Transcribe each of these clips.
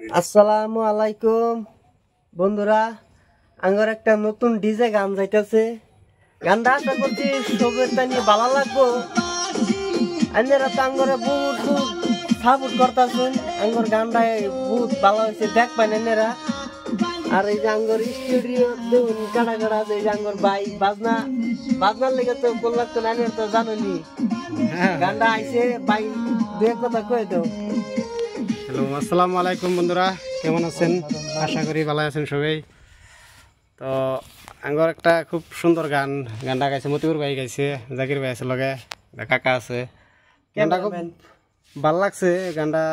আসসালামু আলাইকুম বন্ধুরা, আঙ্গর একটা নতুন ডিজে গান যাইতেছে। গানটা আশা করছি সবের তাই ভালো লাগবো। আপনারা তো আঙ্গরে বহুত সাপোর্ট করতেছেন, আঙ্গর গানটা বহুত ভালো হয়েছে দেখবেন আপনারা। আর এই যে আঙ্গর স্টুডিও দেখুন কাটা কাটা আছে, এই যে আঙ্গর ভাই বাজনার লেগে তো বল লাগতো না, তো জানোনি গানটা আইছে ভাই দু এক কথা কয়ে দাও। হ্যালো, আসসালামু আলাইকুম বন্ধুরা, কেমন আছেন? আশা করি ভালো আছেন সবাই। তো আঙ্গর একটা খুব সুন্দর গানটা গাইছে মতিউর ভাই গাইছে, জাকির ভাই আছে লগে, কাকা আছে। গানটা খুব ভাল লাগছে। গানটা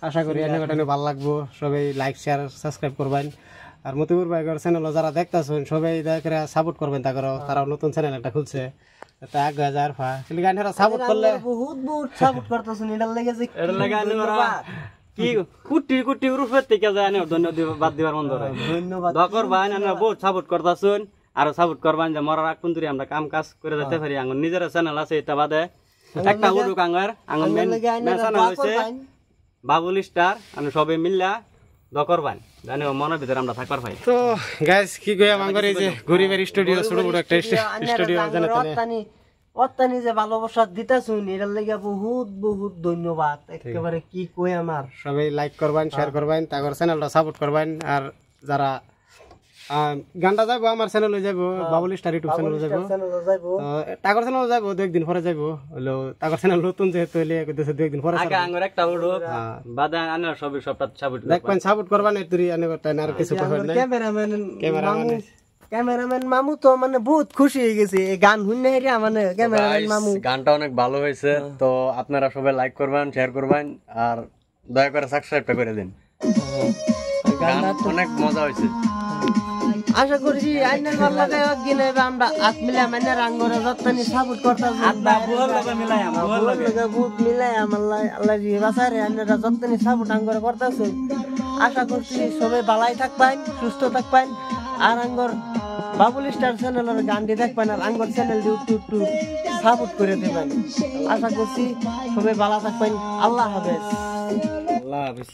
আশা করি এনেকটানে ভাল লাগবো। সবাই লাইক শেয়ার সাবস্ক্রাইব করবেন। আর মতিউর ভাইয়ের চ্যানেল যারা দেখতেছেন সবাই দয়া করে সাপোর্ট করবেন। তারাও নতুন চ্যানেল একটা খুলছে, সাপোর্ট করলে বহুত সাপোর্ট করতেছেন। এটার লেগে যে কি কুটি কুটি রূপের থেকে যায় ধন্যবাদ দিবার মন ধরে। ধন্যবাদ দকর ভাই আমরা বহুত সাপোর্ট করতেছুন, আরো সাপোর্ট করবেন যে মরার আগ পর্যন্ত আমরা কাম কাজ করে যেতে পারি। আঙ্গুর নিজের চ্যানেল আছে, এটা বাদে একটা উড়ুক আঙ্গুর মেন চ্যানেল হয়েছে বাবুল স্টার। আমরা সবাই মিল্লা দকর ভাই জানি মনের ভিতরে আমরা থাকবার পাই। তো গাইস কি কই আমার এই যে গরিবের স্টুডিও, ছোট বড় একটা স্টুডিও জানেন অত্যানি যে ভালোবাসা দিতেছুন, এটার লেগে বহুত বহুত ধন্যবাদ। একেবারে কি কই আমার সবাই লাইক করবেন, শেয়ার করবেন, তারপর চ্যানেলটা সাপোর্ট করবেন। আর যারা গানটা যাবো আমার চ্যানেলে যাবো, বাবুল স্টার ইউটিউব চ্যানেলে যাবো, তাগর চ্যানেলে যাবো, দু একদিন পরে যাবো। হলো তাগর চ্যানেল নতুন যেহেতু দু একদিন পরে আগে আঙ্গুর একটা উড়ুক বাদে আনার সবই সবটা সাপোর্ট দেখবেন, সাপোর্ট করবেন। এতুরি আর কিছু করবেন না। ক্যামেরাম্যান মামু তো মানে বহুত খুশি হয়ে গেছে এই গান শুনে হেরিয়া। মানে ক্যামেরাম্যান মামু গানটা অনেক ভালো হয়েছে। তো আপনারা সবাই লাইক করবেন, শেয়ার করবেন, আর দয়া করে সাবস্ক্রাইবটা করে দিন। অনেক মজা হয়েছে। আশা করছি আইনের ভালো লাগে গিনে আমরা আত মিলে মানে রাঙ্গরে যতনি সাপোর্ট করতাছি। আদা বুয়ার লগে মিলাই বহুত মিলাই আল্লাহ জি বাসারে আইনেরা যতনি সাপোর্ট আঙ্গরে করতাছে। আশা করছি সবাই ভালাই থাকবেন, সুস্থ থাকবেন। আর আঙ্গর বাবুল স্টার চ্যানেলের গানটি দেখবেন, আর আঙ্গর চ্যানেল একটু সাপোর্ট করে দেবেন। আশা করছি সবাই ভালো থাকবেন। আল্লাহ হাফেজ। আল্লাহ হাফেজ।